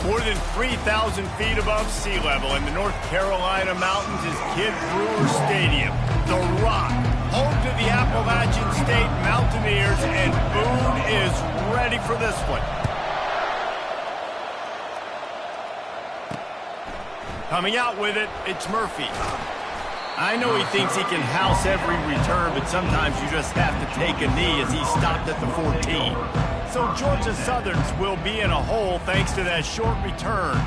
More than 3,000 feet above sea level in the North Carolina mountains is Kid Brewer Stadium, the Rock, home to the Appalachian State Mountaineers, and Boone is ready for this one. Coming out with it, it's Murphy. I know he thinks he can house every return, but sometimes you just have to take a knee as he stopped at the 14. So Georgia Southerns will be in a hole thanks to that short return.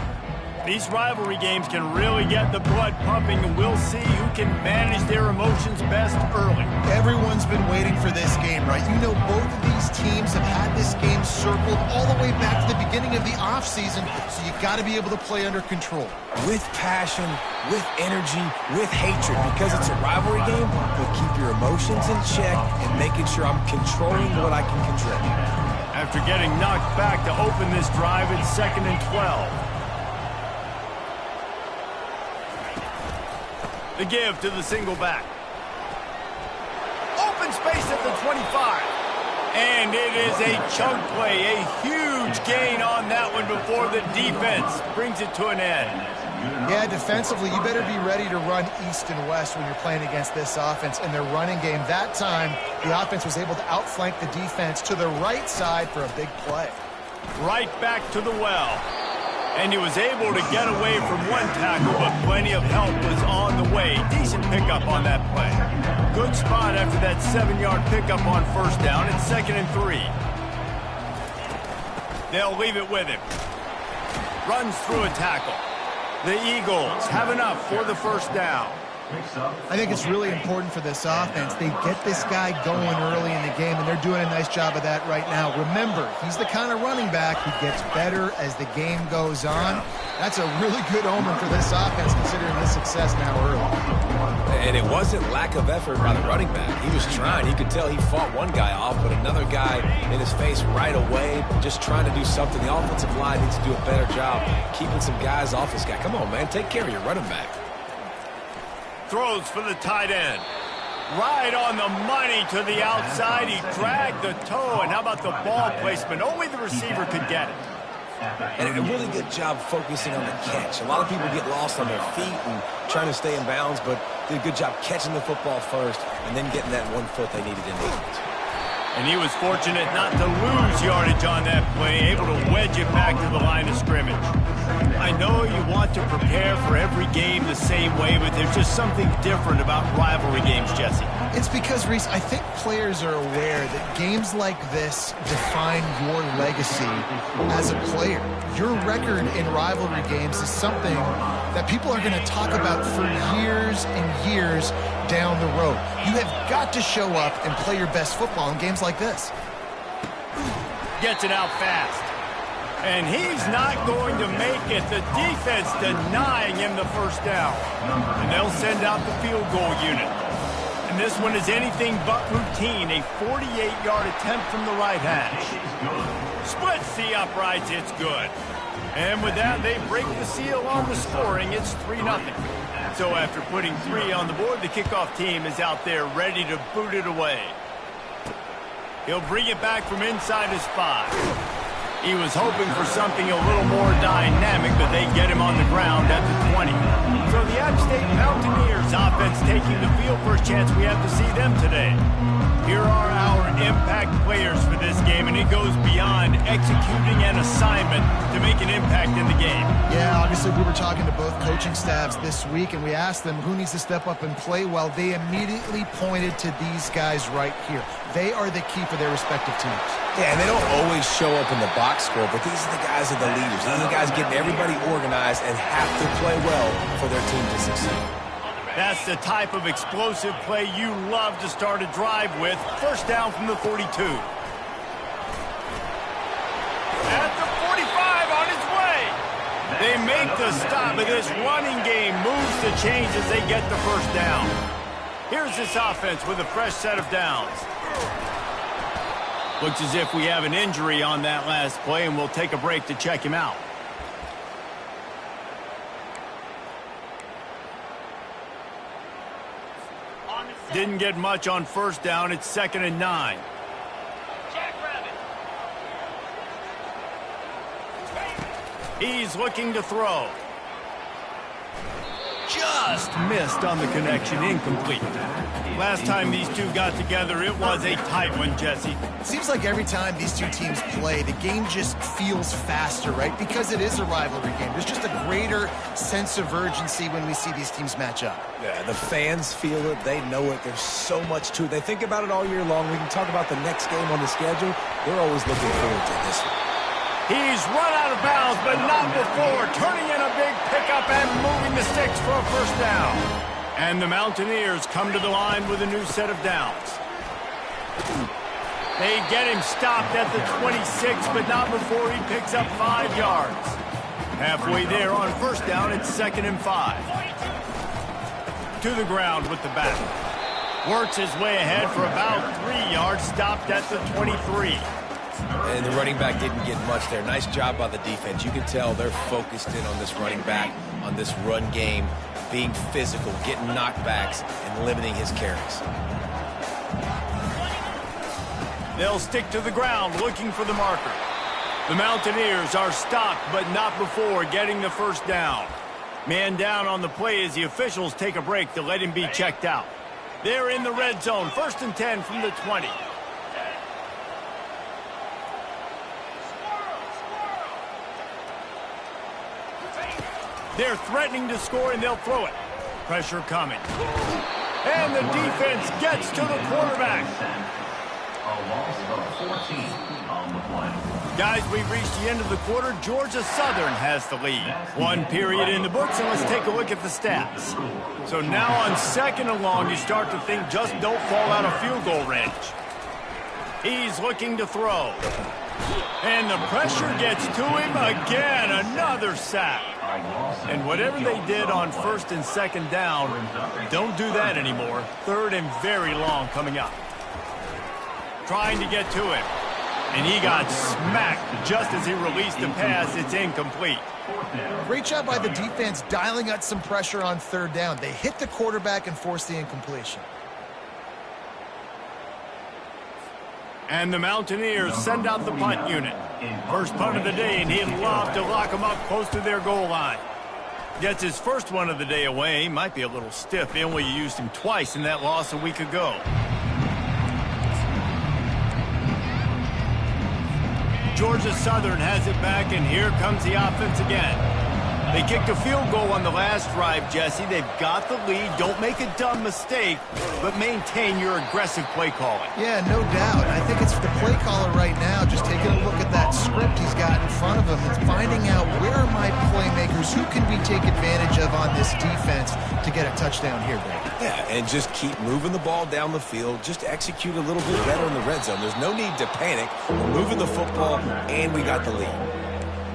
These rivalry games can really get the blood pumping, and we'll see who can manage their emotions best early. Everyone's been waiting for this game, right? You know, both of these teams have had this game circled all the way back to the beginning of the offseason, so you got to be able to play under control. With passion, with energy, with hatred, because it's a rivalry game, but keep your emotions in check and making sure I'm controlling what I can control. After getting knocked back to open this drive, it's 2nd and 12. The give to the single back. Open space at the 25. And it is a chunk play, a huge gain on that one before the defense brings it to an end. Yeah, defensively, you better be ready to run east and west when you're playing against this offense. In their running game, that time, the offense was able to outflank the defense to the right side for a big play. Right back to the well. And he was able to get away from one tackle, but plenty of help was on the way. Decent pickup on that play. Good spot after that 7-yard pickup on first down. It's 2nd and 3. They'll leave it with him. Runs through a tackle. The Eagles have enough for the first down. I think it's really important for this offense. They get this guy going early in the game, and they're doing a nice job of that right now. Remember, he's the kind of running back who gets better as the game goes on. That's a really good omen for this offense, considering the success now early. And it wasn't lack of effort by the running back. He was trying. You could tell he fought one guy off, but another guy in his face right away, just trying to do something. The offensive line needs to do a better job keeping some guys off this guy. Come on, man. Take care of your running back. Throws for the tight end. Right on the money to the outside. He dragged the toe, and how about the ball placement? Only the receiver could get it. And a really good job focusing on the catch. A lot of people get lost on their feet and trying to stay in bounds, but did a good job catching the football first and then getting that 1 foot they needed in bounds. And he was fortunate not to lose yardage on that play, able to wedge it back to the line of scrimmage. I know you want to prepare for every game the same way, but there's just something different about rivalry games, Jesse. It's because, Reese, I think players are aware that games like this define your legacy as a player. Your record in rivalry games is something that people are going to talk about for years and years down the road. You have got to show up and play your best football in games like this. Gets it out fast. And he's not going to make it. The defense denying him the first down. And they'll send out the field goal unit. And this one is anything but routine. A 48-yard attempt from the right hash. Splits the uprights. It's good. And with that, they break the seal on the scoring. It's 3-0. So after putting 3 on the board, the kickoff team is out there ready to boot it away. He'll bring it back from inside his 5. He was hoping for something a little more dynamic, but they get him on the ground at the 20. So the App State Mountaineers offense taking the field. First chance we have to see them today. Here are our impact players for this game, and it goes beyond executing an assignment to make an impact in the game. Yeah, obviously we were talking to both coaching staffs this week, and we asked them who needs to step up and play well. They immediately pointed to these guys right here. They are the key for their respective teams. Yeah, and they don't always show up in the box score, but these are the guys that are the leaders. These are the guys getting everybody organized and have to play well for their team to succeed. That's the type of explosive play you love to start a drive with. First down from the 42. At the 45 on his way. They make the stop, but this running game moves the chains as they get the first down. Here's this offense with a fresh set of downs. Looks as if we have an injury on that last play, and we'll take a break to check him out. Didn't get much on first down. It's 2nd and 9. He's looking to throw. Just missed on the connection, incomplete. Last time these two got together, it was a tight one, Jesse. It seems like every time these two teams play, the game just feels faster, right? Because it is a rivalry game. There's just a greater sense of urgency when we see these teams match up. Yeah, the fans feel it. They know it. There's so much to it. They think about it all year long. We can talk about the next game on the schedule. They're always looking forward to this one. He's run out of bounds, but not before turning in a big pickup and moving the sticks for a first down. And the Mountaineers come to the line with a new set of downs. They get him stopped at the 26, but not before he picks up 5 yards. Halfway there on first down, it's 2nd and 5. To the ground with the back. Works his way ahead for about 3 yards, stopped at the 23. And the running back didn't get much there. Nice job by the defense. You can tell they're focused in on this running back, on this run game, being physical, getting knockbacks, and limiting his carries. They'll stick to the ground looking for the marker. The Mountaineers are stopped, but not before getting the first down. Man down on the play as the officials take a break to let him be checked out. They're in the red zone, 1st and 10 from the 20. They're threatening to score, and they'll throw it. Pressure coming. And the defense gets to the quarterback. A loss of 14 on the play. Guys, we've reached the end of the quarter. Georgia Southern has the lead. 1 period in the books, and let's take a look at the stats. So now on 2nd and long, you start to think just don't fall out of field goal range. He's looking to throw. And the pressure gets to him again. Another sack. And whatever they did on 1st and 2nd down, don't do that anymore. 3rd and very long coming up. Trying to get to him. And he got smacked just as he released the pass. It's incomplete. Great job by the defense dialing up some pressure on 3rd down. They hit the quarterback and forced the incompletion. And the Mountaineers send out the punt unit. First punt of the day, and he'd love to lock them up close to their goal line. Gets his first one of the day away. Might be a little stiff. They only used him twice in that loss a week ago. Georgia Southern has it back, and here comes the offense again. They kicked a field goal on the last drive, Jesse. They've got the lead. Don't make a dumb mistake, but maintain your aggressive play calling. Yeah, no doubt. I think it's the play caller right now just taking a look at that script he's got in front of him and finding out where are my playmakers, who can we take advantage of on this defense to get a touchdown here, Brady. Yeah, and just keep moving the ball down the field. Just execute a little bit better in the red zone. There's no need to panic. We're moving the football, and we got the lead.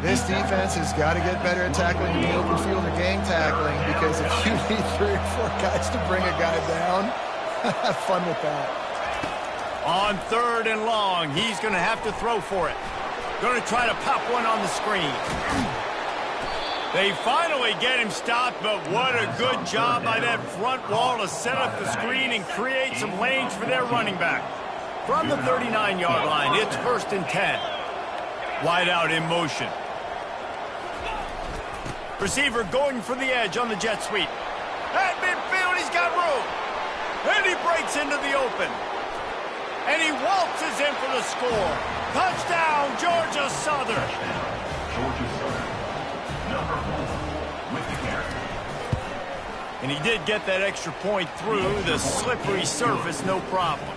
This defense has got to get better at tackling in the open field or gang tackling, because if you need 3 or 4 guys to bring a guy down, have fun with that. On 3rd and long, he's going to have to throw for it. Going to try to pop one on the screen. They finally get him stopped, but what a good job by that front wall to set up the screen and create some lanes for their running back. From the 39-yard line, it's 1st and 10. Wide out in motion. Receiver going for the edge on the jet sweep. At midfield, he's got room. And he breaks into the open. And he waltzes in for the score. Touchdown, Georgia Southern. Georgia Southern, number 1 with the carry. And he did get that extra point through the slippery surface, no problem.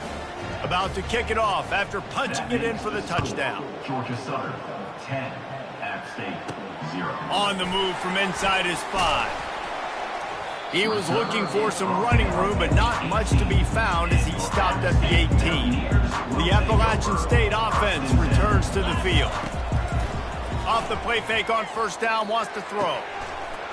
About to kick it off after punching it in for the touchdown. Georgia Southern, 10. App State, 0. On the move from inside his 5. He was looking for some running room, but not much to be found as he stopped at the 18. The Appalachian State offense returns to the field. Off the play fake on 1st down, wants to throw.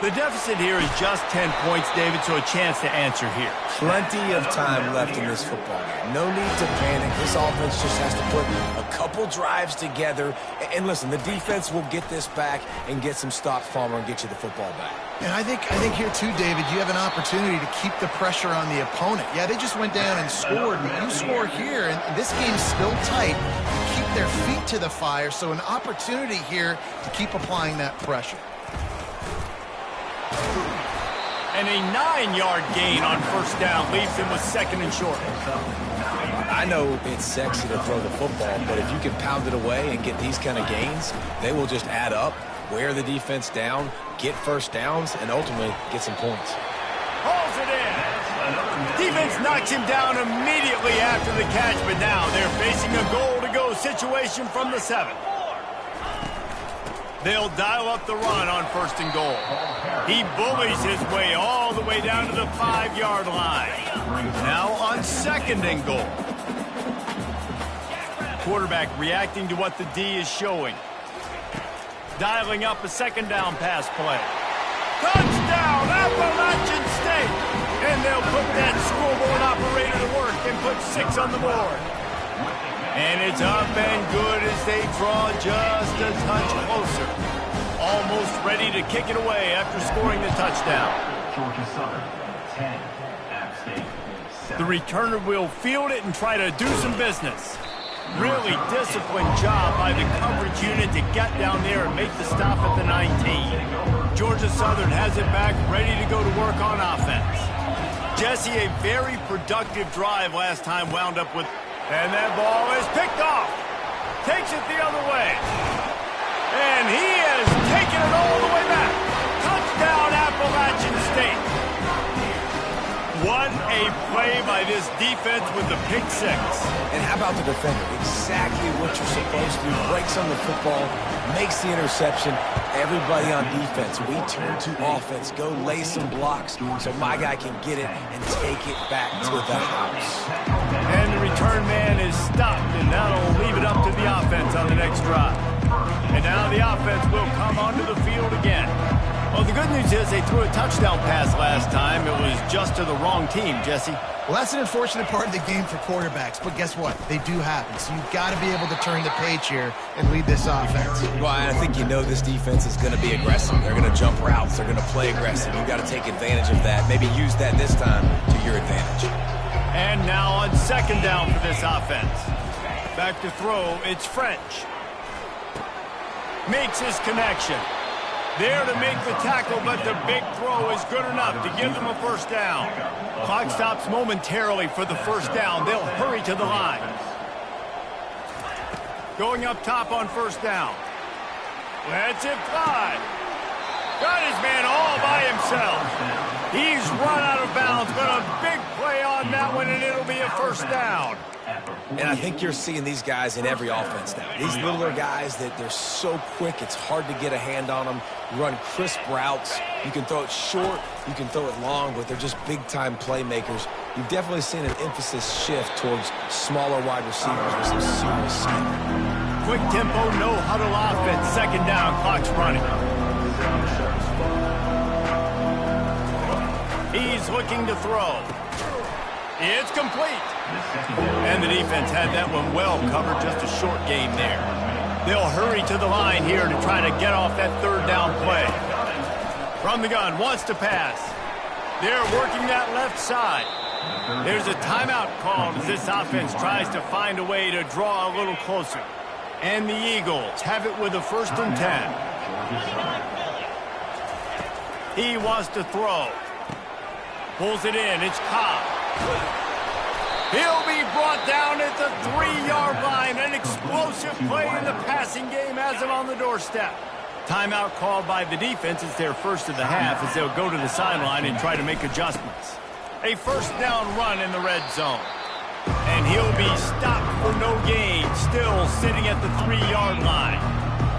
The deficit here is just 10 points, David, so a chance to answer here. Plenty of time left in this football game. No need to panic. This offense just has to put a couple drives together. And listen, the defense will get this back and get some stops, Palmer, and get you the football back. And I think here, too, David, you have an opportunity to keep the pressure on the opponent. Yeah, they just went down and scored, but you score here, and this game's still tight. Keep set their feet to the fire, so an opportunity here to keep applying that pressure. And a 9-yard gain on first down leaves him with second and short. I know it's sexy to throw the football, but if you can pound it away and get these kind of gains, they will just add up, wear the defense down, get first downs, and ultimately get some points. Hauls it in. Defense knocks him down immediately after the catch, but now they're facing a goal-to-go situation from the 7. They'll dial up the run on first and goal. He bullies his way all the way down to the 5-yard line. Now on second and goal. Quarterback reacting to what the D is showing. Dialing up a second down pass play. Touchdown, Appalachian State! And they'll put that scoreboard operator to work and put 6 on the board. And it's up and good as they draw just a touch closer. Almost ready to kick it away after scoring the touchdown. Georgia Southern, 10, App State, 7. The returner will field it and try to do some business. Really disciplined job by the coverage unit to get down there and make the stop at the 19. Georgia Southern has it back, ready to go to work on offense. Jesse, a very productive drive last time wound up with... And that ball is picked off. Takes it the other way. And he has taken it all the way back. Touchdown, Appalachian State. What a play by this defense with the pick 6. And how about the defender? Exactly what you're supposed to do. Breaks on the football, makes the interception. Everybody on defense, we turn to offense. Go lay some blocks so my guy can get it and take it back to the house. And the return man is stopped, and that'll leave it up to the offense on the next drive. And now the offense will come onto the field again. Well, the good news is they threw a touchdown pass last time. It was just to the wrong team, Jesse. Well, that's an unfortunate part of the game for quarterbacks, but guess what? They do happen, so you've got to be able to turn the page here and lead this offense. Well, I think you know this defense is going to be aggressive. They're going to jump routes. They're going to play aggressive. You've got to take advantage of that. Maybe use that this time to your advantage. And now on second down for this offense. Back to throw, it's French. Makes his connection. There to make the tackle, but the big throw is good enough to give them a first down. Clock stops momentarily for the first down. They'll hurry to the line. Going up top on first down. Lets it fly. Got his man all by himself. He's run out of bounds, but a big play on that one, and it'll be a first down. And I think you're seeing these guys in every offense now. These littler guys that they're so quick, it's hard to get a hand on them. Run crisp routes. You can throw it short, you can throw it long, but they're just big-time playmakers. You've definitely seen an emphasis shift towards smaller wide receivers with some serious skill. Quick tempo, no huddle offense. Second down, clock's running. He's looking to throw. It's complete. And the defense had that one well covered, just a short game there. They'll hurry to the line here to try to get off that third down play. From the gun, wants to pass. They're working that left side. There's a timeout called as this offense tries to find a way to draw a little closer. And the Eagles have it with a 1st and 10. He wants to throw. Pulls it in. It's Cobb. He'll be brought down at the 3-yard line. An explosive play in the passing game has him on the doorstep. Timeout called by the defense. It's their first of the half as they'll go to the sideline and try to make adjustments. A first down run in the red zone. And he'll be stopped for no gain, still sitting at the 3-yard line.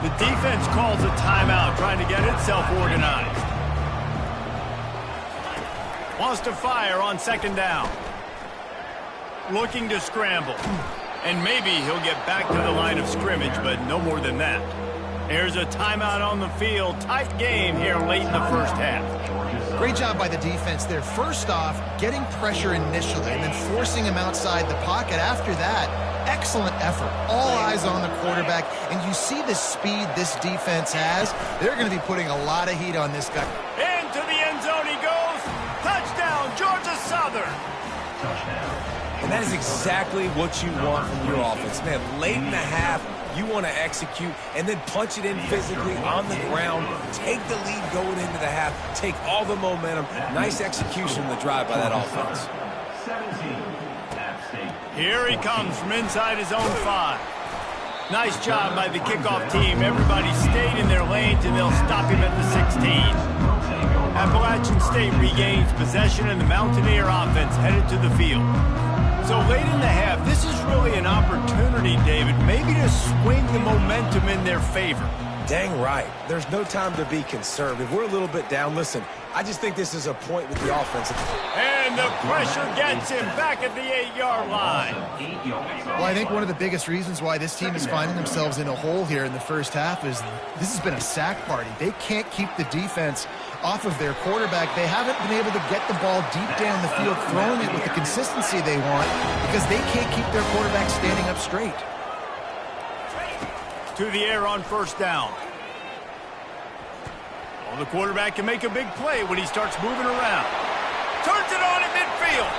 The defense calls a timeout, trying to get itself organized. Wants to fire on second down. Looking to scramble. And maybe he'll get back to the line of scrimmage, but no more than that. There's a timeout on the field. Tight game here late in the first half. Great job by the defense there. First off, getting pressure initially and then forcing him outside the pocket. After that, excellent effort. All eyes on the quarterback. And you see the speed this defense has. They're going to be putting a lot of heat on this guy. Into the end zone he goes. Touchdown, Georgia Southern. And And that is exactly what you want from your offense. Man, late in the half, you want to execute and then punch it in physically on the ground, take the lead going into the half, take all the momentum. Nice execution in the drive by that offense. 17 at stake. Here he comes from inside his own 5. Nice job by the kickoff team. Everybody stayed in their lanes, and they'll stop him at the 16. Appalachian State regains possession, and the Mountaineer offense headed to the field. So late in the half, this is really an opportunity, David, maybe to swing the momentum in their favor. Dang right. There's no time to be conservative. We're a little bit down. Listen, I just think this is a point with the offense. And the pressure gets him back at the 8-yard line. Well, I think one of the biggest reasons why this team is finding themselves in a hole here in the first half is this has been a sack party. They can't keep the defense off of their quarterback. They haven't been able to get the ball deep down the field, throwing it with the consistency they want because they can't keep their quarterback standing up straight. To the air on first down. Well, the quarterback can make a big play when he starts moving around. Turns it on at midfield.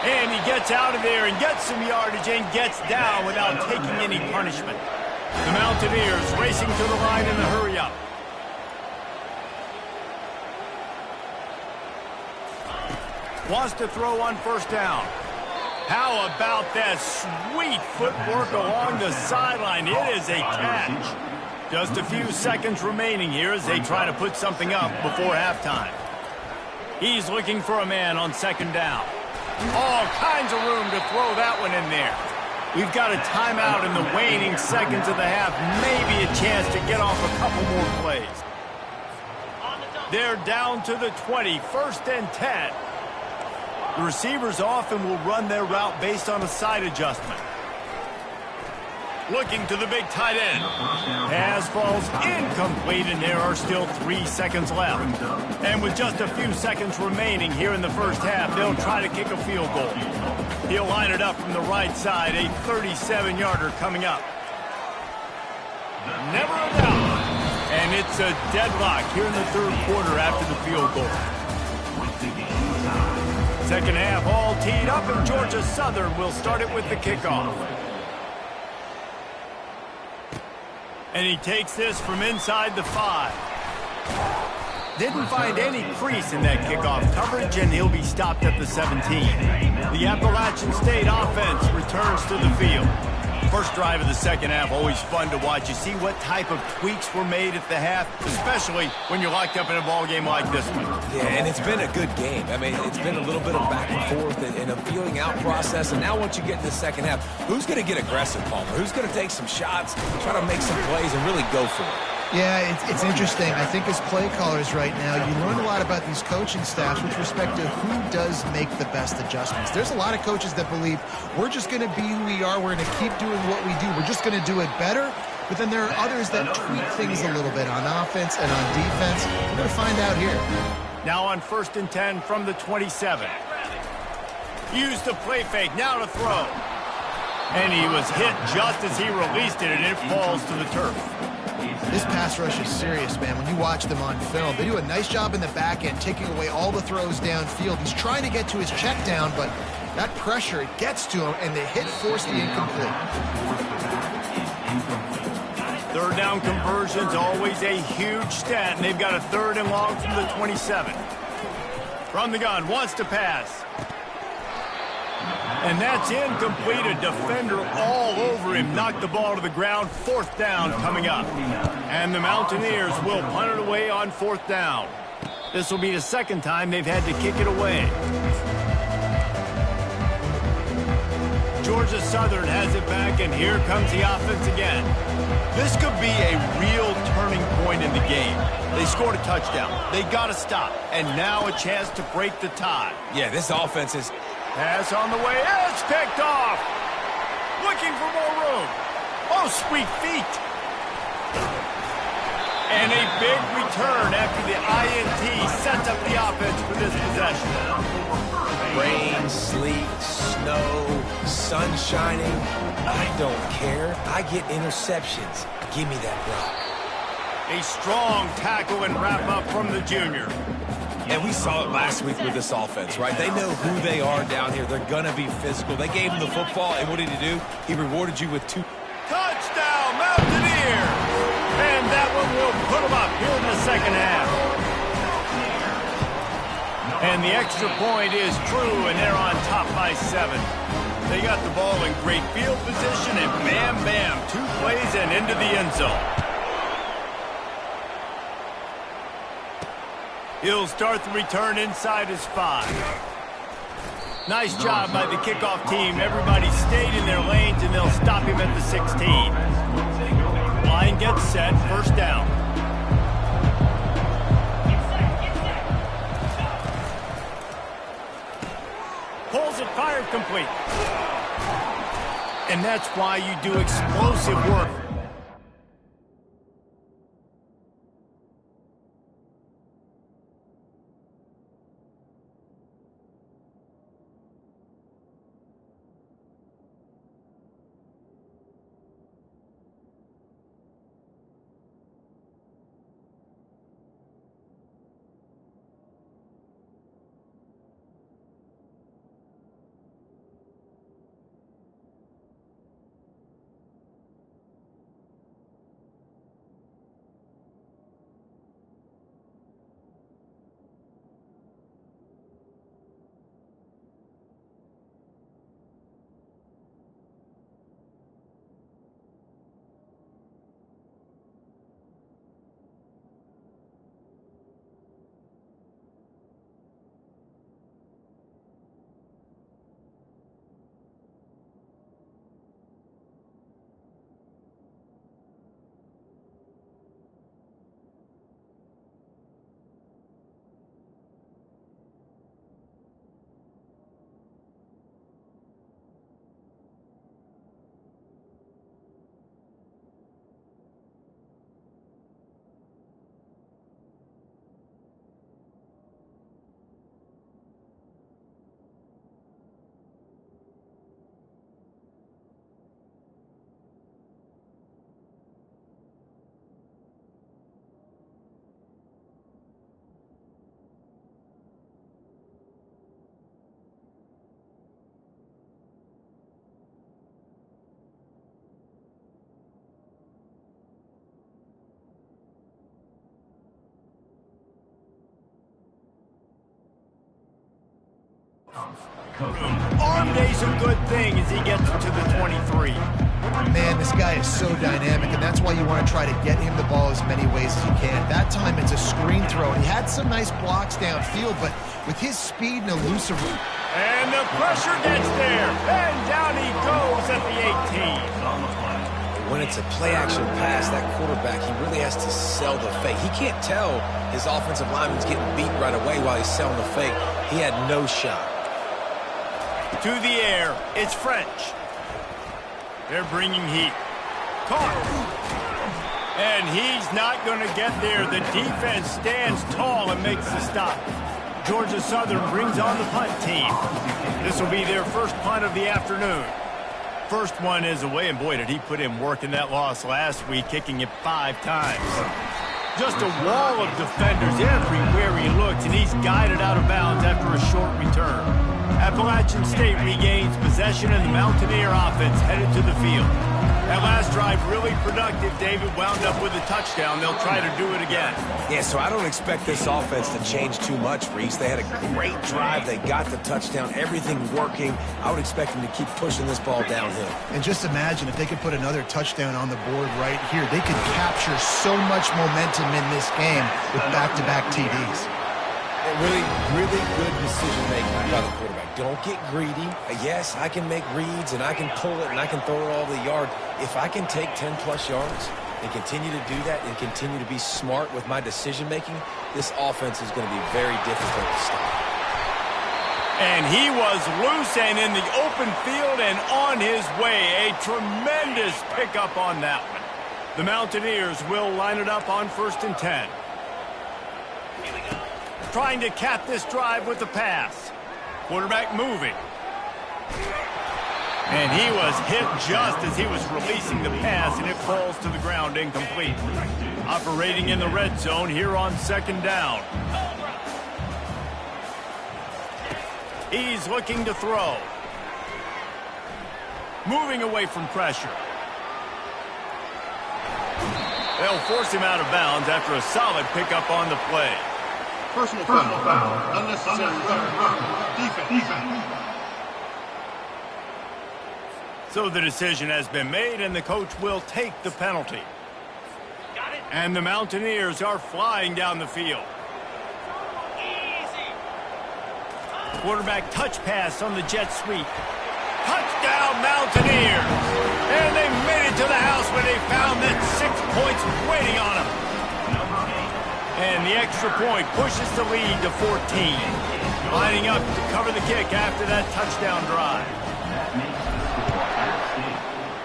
And he gets out of there and gets some yardage and gets down without taking any punishment. The Mountaineers racing to the line in the hurry-up. Wants to throw on first down. How about that sweet footwork along the sideline? It is a catch. Just a few seconds remaining here as they try to put something up before halftime. He's looking for a man on second down. All kinds of room to throw that one in there. We've got a timeout in the waning seconds of the half. Maybe a chance to get off a couple more plays. They're down to the 20, 1st and 10. The receivers often will run their route based on a side adjustment. Looking to the big tight end. Pass falls incomplete, and there are still 3 seconds left. And with just a few seconds remaining here in the first half, they'll try to kick a field goal. He'll line it up from the right side, a 37-yarder coming up. Never a doubt. And it's a deadlock here in the third quarter after the field goal. Second half all teed up, and Georgia Southern will start it with the kickoff. And he takes this from inside the 5. Didn't find any crease in that kickoff coverage, and he'll be stopped at the 17. The Appalachian State offense returns to the field. First drive of the second half, always fun to watch. You see what type of tweaks were made at the half, especially when you're locked up in a ball game like this one. Yeah, and it's been a good game. I mean, it's been a little bit of back and forth and a feeling out process. And now once you get in the second half, who's going to get aggressive, Palmer? Who's going to take some shots, try to make some plays, and really go for it? Yeah, it's interesting. I think as play callers right now, you learn a lot about these coaching staffs with respect to who does make the best adjustments. There's a lot of coaches that believe we're just going to be who we are. We're going to keep doing what we do. We're just going to do it better. But then there are others that tweak things a little bit on offense and on defense. We're going to find out here. Now on 1st and 10 from the 27. Used the play fake, now to throw. And he was hit just as he released it, and it falls to the turf. This pass rush is serious, man. When you watch them on film, they do a nice job in the back end, taking away all the throws downfield. He's trying to get to his check down, but that pressure, it gets to him, and the hit forced the incomplete. Third down conversion's always a huge stat, and they've got a 3rd and long from the 27. From the gun, wants to pass. And that's incomplete. A defender all over him. Knocked the ball to the ground. 4th down coming up. And the Mountaineers will punt it away on 4th down. This will be the second time they've had to kick it away. Georgia Southern has it back, and here comes the offense again. This could be a real turning point in the game. They scored a touchdown. They got to stop. And now a chance to break the tie. Yeah, this offense is... Pass on the way. It's picked off. Looking for more room. Oh, sweet feet. And a big return after the INT sets up the offense for this possession. Rain, sleet, snow, sun shining. I don't care. I get interceptions. Give me that rock. A strong tackle and wrap up from the junior. And we saw it last week with this offense, right? They know who they are down here. They're going to be physical. They gave him the football, and what did he do? He rewarded you with 2. Touchdown, Mountaineers! And that one will put them up here in the second half. And the extra point is true, and they're on top by 7. They got the ball in great field position, and bam, bam, 2 plays and into the end zone. He'll start the return inside his 5. Nice job by the kickoff team. Everybody stayed in their lanes, and they'll stop him at the 16. Line gets set, first down. Pulls it, fired, complete. And that's why you do explosive work. Arm day's a good thing as he gets to the 23. Man, this guy is so dynamic, and that's why you want to try to get him the ball as many ways as you can. That time it's a screen throw, and he had some nice blocks downfield, but with his speed and elusive... And the pressure gets there, and down he goes at the 18. When it's a play-action pass, that quarterback, he really has to sell the fake. He can't tell his offensive lineman's getting beat right away while he's selling the fake. He had no shot. To the air, it's French. They're bringing heat. Caught. And he's not going to get there. The defense stands tall and makes the stop. Georgia Southern brings on the punt team. This will be their first punt of the afternoon. First one is away, and boy, did he put in work in that loss last week, kicking it 5 times. Just a wall of defenders everywhere he looks, and he's guided out of bounds after a short return. Appalachian State regains possession, and the Mountaineer offense headed to the field. That last drive really productive. David wound up with a touchdown. They'll try to do it again. Yeah, so I don't expect this offense to change too much, Reese. They had a great drive. They got the touchdown. Everything working. I would expect them to keep pushing this ball downhill. And just imagine if they could put another touchdown on the board right here. They could capture so much momentum in this game with back-to-back TDs. Really, really good decision-making by the quarterback. Don't get greedy. Yes, I can make reads, and I can pull it, and I can throw it all the yard. If I can take 10-plus yards and continue to do that and continue to be smart with my decision-making, this offense is going to be very difficult to stop. And he was loose and in the open field and on his way. A tremendous pickup on that one. The Mountaineers will line it up on 1st and 10. Trying to cap this drive with the pass. Quarterback moving. And he was hit just as he was releasing the pass, and it falls to the ground incomplete. Operating in the red zone here on 2nd down. He's looking to throw. Moving away from pressure. They'll force him out of bounds after a solid pickup on the play. Personal foul. Unnecessary run. Defense. So the decision has been made, and the coach will take the penalty. And the Mountaineers are flying down the field. Quarterback touch pass on the jet sweep. Touchdown, Mountaineers! And they made it to the house where they found that 6 points waiting on them. And the extra point pushes the lead to 14. Lining up to cover the kick after that touchdown drive.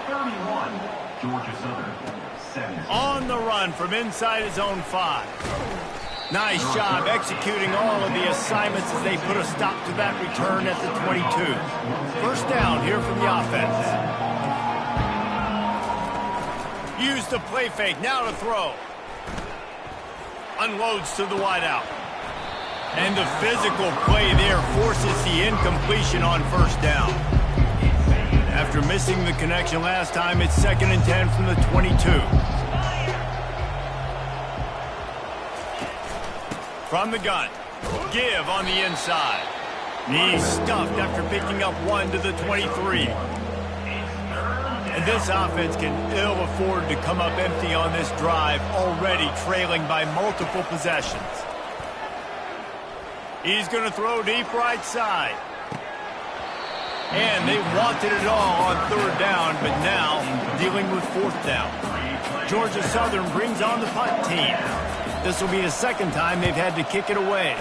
31, Georgia Southern, 7. On the run from inside his own 5. Nice job executing all of the assignments as they put a stop to that return at the 22. First down here from the offense. Use the play fake, now to throw. Unloads to the wideout. And the physical play there forces the incompletion on first down. After missing the connection last time, it's 2nd and 10 from the 22. From the gun, give on the inside. He's stuffed after picking up 1 to the 23. And this offense can ill afford to come up empty on this drive, already trailing by multiple possessions. He's going to throw deep right side. And they wanted it all on 3rd down, but now dealing with 4th down. Georgia Southern brings on the punt team. This will be the 2nd time they've had to kick it away.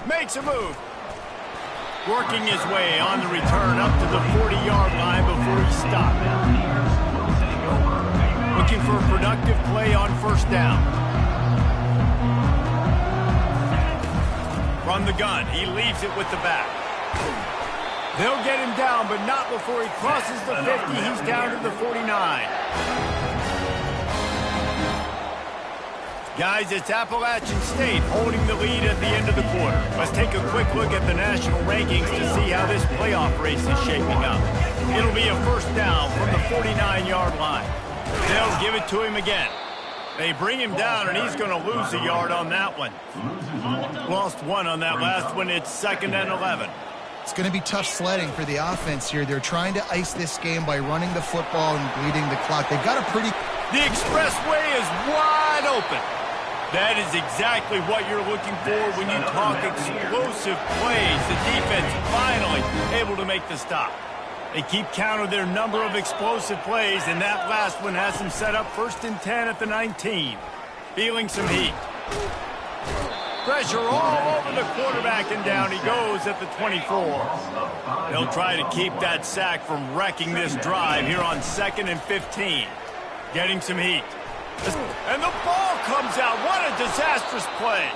Makes a move. Working his way on the return up to the 40-yard line before he stopped. Looking for a productive play on 1st down. From the gun, he leaves it with the back. They'll get him down, but not before he crosses the 50. He's down to the 49. Guys, it's Appalachian State holding the lead at the end of the quarter. Let's take a quick look at the national rankings to see how this playoff race is shaping up. It'll be a 1st down from the 49-yard line. They'll give it to him again. They bring him down, and he's going to lose a yard on that one. Lost 1 on that last one. It's 2nd and 11. It's going to be tough sledding for the offense here. They're trying to ice this game by running the football and bleeding the clock. They've got a pretty... The expressway is wide open. That is exactly what you're looking for when you talk explosive plays. The defense finally able to make the stop. They keep count of their number of explosive plays, and that last one has them set up 1st and 10 at the 19. Feeling some heat. Pressure all over the quarterback, and down he goes at the 24. They'll try to keep that sack from wrecking this drive here on 2nd and 15. Getting some heat. And the ball comes out. What a disastrous play.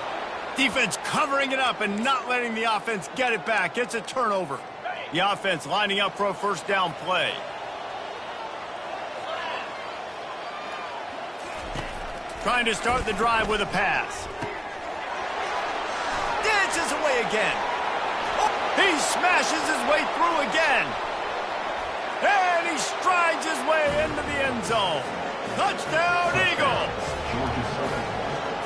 Defense covering it up and not letting the offense get it back. It's a turnover. The offense lining up for a 1st down play. Trying to start the drive with a pass. Dances away again. Oh, he smashes his way through again. And he strides his way into the end zone. Touchdown, Eagles!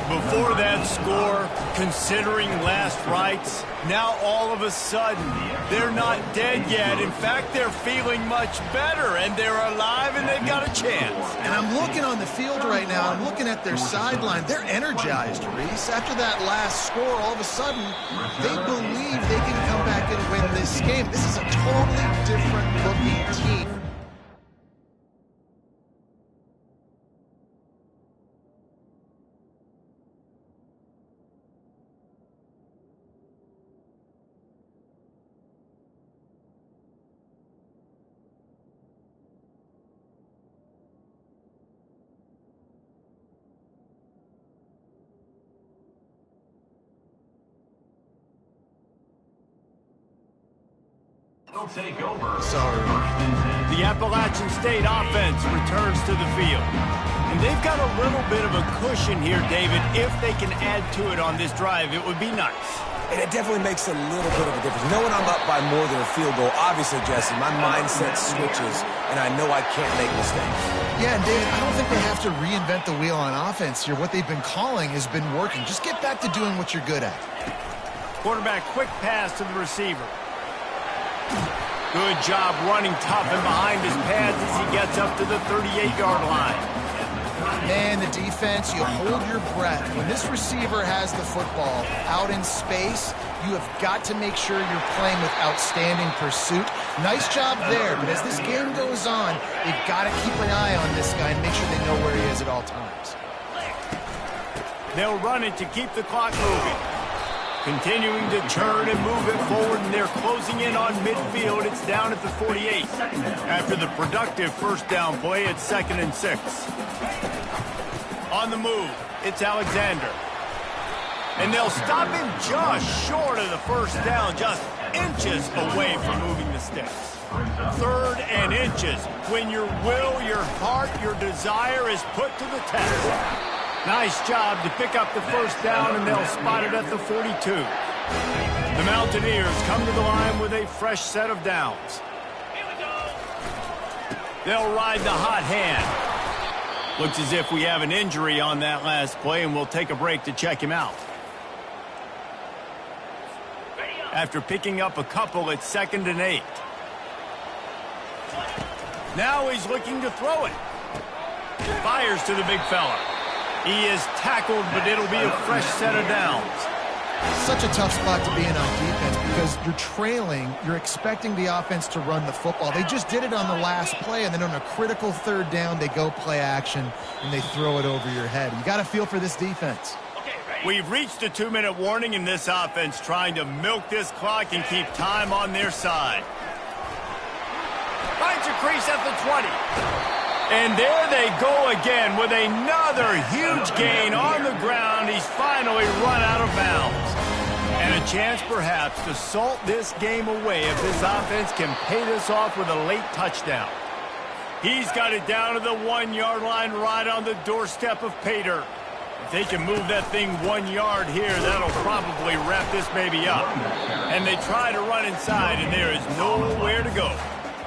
Before that score, considering last rites, now all of a sudden, they're not dead yet. In fact, they're feeling much better, and they're alive, and they've got a chance. And I'm looking on the field right now. I'm looking at their sideline. They're energized, Reese. After that last score, all of a sudden, they believe they can come back and win this game. This is a totally different-looking team. They'll take over. Sorry. The Appalachian State offense returns to the field. And they've got a little bit of a cushion here, David. If they can add to it on this drive, it would be nice. And it definitely makes a little bit of a difference. Knowing I'm up by more than a field goal, obviously, Jesse, my mindset switches, and I know I can't make mistakes. Yeah, and David, I don't think they have to reinvent the wheel on offense here. What they've been calling has been working. Just get back to doing what you're good at. Quarterback quick pass to the receiver. Good job running tough and behind his pads as he gets up to the 38-yard line. Man, the defense, you hold your breath. When this receiver has the football out in space, you have got to make sure you're playing with outstanding pursuit. Nice job there, but as this game goes on, you've got to keep an eye on this guy and make sure they know where he is at all times. They'll run it to keep the clock moving. Continuing to turn and move it forward, and they're closing in on midfield. It's down at the 48. After the productive first down play, it's 2nd and 6. On the move, it's Alexander. And they'll stop him just short of the first down, just inches away from moving the sticks. 3rd and inches, when your will, your heart, your desire is put to the test. Nice job to pick up the first down, and they'll spot it at the 42. The Mountaineers come to the line with a fresh set of downs. They'll ride the hot hand. Looks as if we have an injury on that last play, and we'll take a break to check him out. After picking up a couple, it's 2nd and 8. Now he's looking to throw it. Fires to the big fella. He is tackled, but it'll be a fresh set of downs. Such a tough spot to be in on defense because you're trailing, you're expecting the offense to run the football. They just did it on the last play, and then on a critical 3rd down, they go play action, and they throw it over your head. You got to feel for this defense. We've reached a 2-minute warning in this offense, trying to milk this clock and keep time on their side. Finds a crease at the 20. And there they go again with another huge gain on the ground. He's finally run out of bounds. And a chance perhaps to salt this game away if this offense can pay this off with a late touchdown. He's got it down to the 1-yard line right on the doorstep of pay dirt. If they can move that thing 1 yard here, that'll probably wrap this baby up. And they try to run inside, and there is nowhere to go.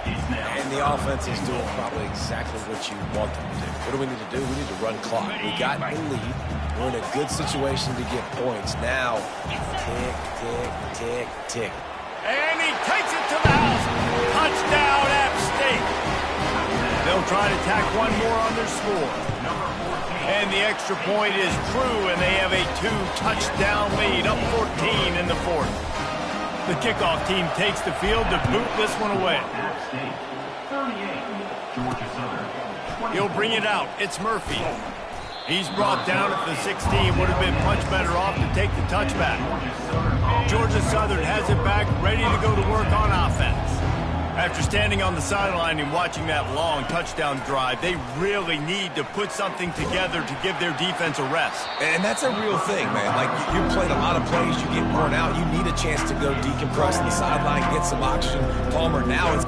And the offense is doing probably exactly what you want them to do. What do we need to do? We need to run clock. We got the lead. We're in a good situation to get points. Now, tick, tick, tick, tick. And he takes it to the house. Touchdown, App State. They'll try to tack one more on their score. And the extra point is true, and they have a 2-touchdown lead, up 14 in the 4th. The kickoff team takes the field to boot this one away. He'll bring it out. It's Murphy. He's brought down at the 16. Would have been much better off to take the touchback. Georgia Southern has it back, ready to go to work on offense. After standing on the sideline and watching that long touchdown drive, they really need to put something together to give their defense a rest. And that's a real thing, man. Like, you played a lot of plays, you get worn out, you need a chance to go decompress on the sideline, get some oxygen. Palmer now is...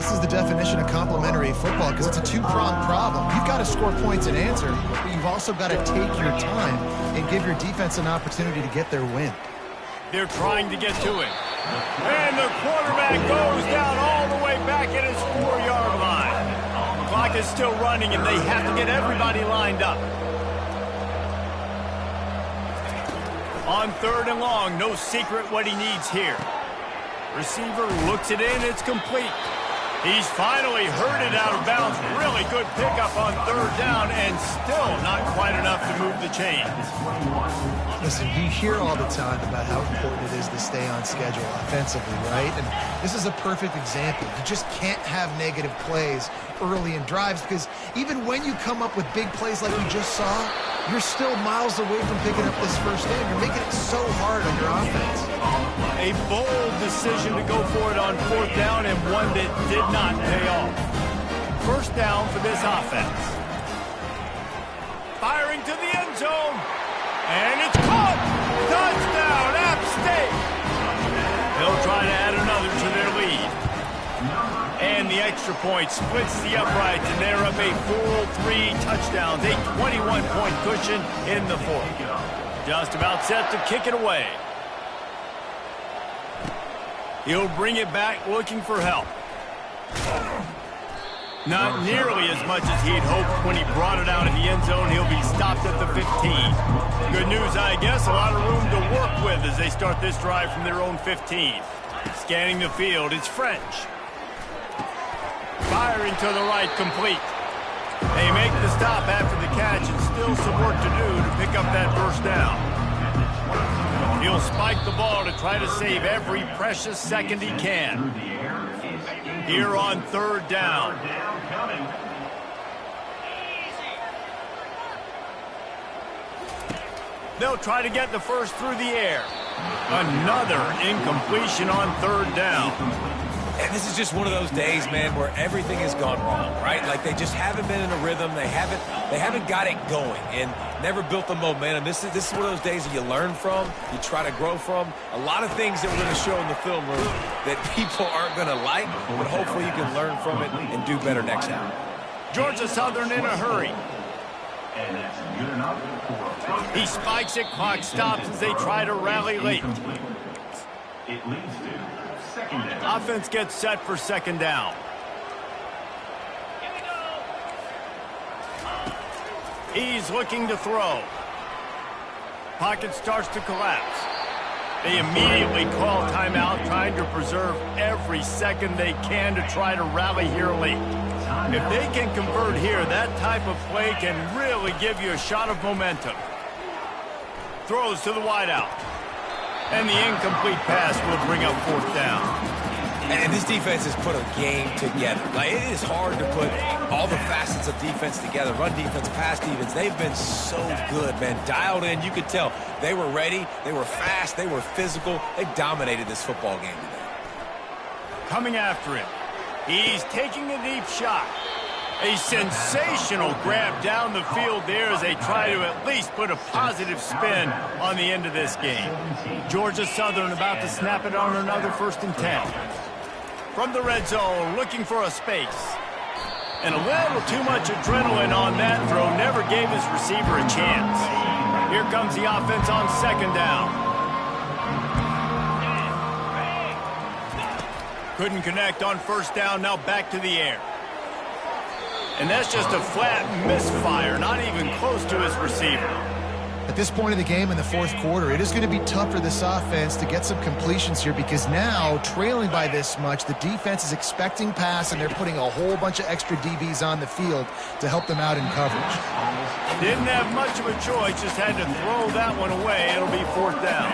This is the definition of complementary football because it's a two-pronged problem. You've got to score points and answer, but you've also got to take your time and give your defense an opportunity to get their win. They're trying to get to it. And the quarterback goes down all the way back at his 4-yard line. The clock is still running, and they have to get everybody lined up. On 3rd and long, no secret what he needs here. Receiver looks it in, it's complete. He's finally herded out of bounds. Really good pickup on 3rd down, and still not quite enough to move the chains. Listen, you hear all the time about how important it is to stay on schedule offensively, right? And this is a perfect example. You just can't have negative plays early in drives because even when you come up with big plays like we just saw, you're still miles away from picking up this first down. You're making it so hard on your offense. A bold decision to go for it on 4th down and one that did not pay off. 1st down for this offense. Firing to the end zone. And it's caught! Touchdown, App State! They'll try to add another to their lead. And the extra point splits the uprights, and they're up a full 3 touchdowns, a 21-point cushion in the 4th. Just about set to kick it away. He'll bring it back looking for help. Not nearly as much as he'd hoped when he brought it out in the end zone. He'll be stopped at the 15. Good news, I guess. A lot of room to work with as they start this drive from their own 15. Scanning the field, it's French. Firing to the right, complete. They make the stop after the catch and still some work to do to pick up that 1st down. He'll spike the ball to try to save every precious second he can. Here on 3rd down. They'll try to get the first through the air. Another incompletion on 3rd down. And this is just one of those days, man, where everything has gone wrong, right? Like they just haven't been in a rhythm. They haven't got it going and never built the momentum. This is one of those days that you learn from, you try to grow from. A lot of things that we're going to show in the film room that people aren't going to like, but hopefully you can learn from it and do better next time. Georgia Southern in a hurry. And that's good enough for He spikes it, clock stops as they try to rally late. It leads to 2nd down. Offense gets set for 2nd down. He's looking to throw. Pocket starts to collapse. They immediately call timeout, trying to preserve every second they can to try to rally here late. If they can convert here, that type of play can really give you a shot of momentum. Throws to the wideout. And the incomplete pass will bring up 4th down. And this defense has put a game together. Like, it is hard to put all the facets of defense together. Run defense, pass defense. They've been so good, man. Dialed in. You could tell they were ready. They were fast. They were physical. They dominated this football game today. Coming after him. He's taking a deep shot. A sensational grab down the field there as they try to at least put a positive spin on the end of this game. Georgia Southern about to snap it on another 1st and 10. From the red zone, looking for a space. And a little too much adrenaline on that throw never gave his receiver a chance. Here comes the offense on 2nd down. Couldn't connect on 1st down, now back to the air. And that's just a flat misfire, not even close to his receiver. At this point of the game in the 4th quarter, it is going to be tough for this offense to get some completions here because now, trailing by this much, the defense is expecting pass and they're putting a whole bunch of extra DBs on the field to help them out in coverage. Didn't have much of a choice, just had to throw that one away. It'll be 4th down.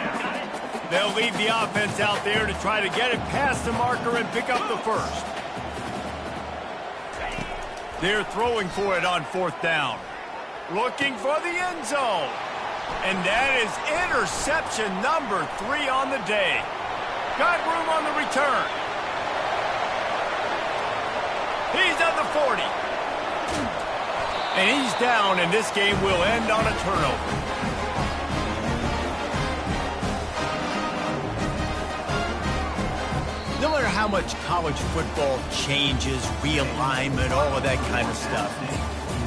They'll leave the offense out there to try to get it past the marker and pick up the first. They're throwing for it on 4th down. Looking for the end zone. And that is interception number 3 on the day. Got room on the return. He's at the 40. And he's down, and this game will end on a turnover. No matter how much college football changes, realignment, all of that kind of stuff.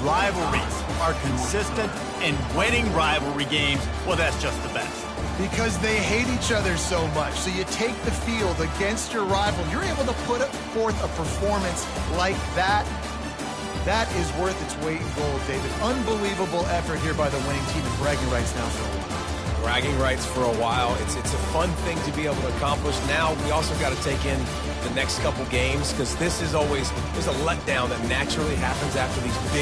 Rivalries are consistent, and winning rivalry games, well, that's just the best. Because they hate each other so much. So you take the field against your rival. You're able to put forth a performance like that. That is worth its weight in gold, David. Unbelievable effort here by the winning team, and bragging rights now for a while. Bragging rights for a while. It's a fun thing to be able to accomplish. Now we also got to take in the next couple games, because this is always, there's a letdown that naturally happens after these big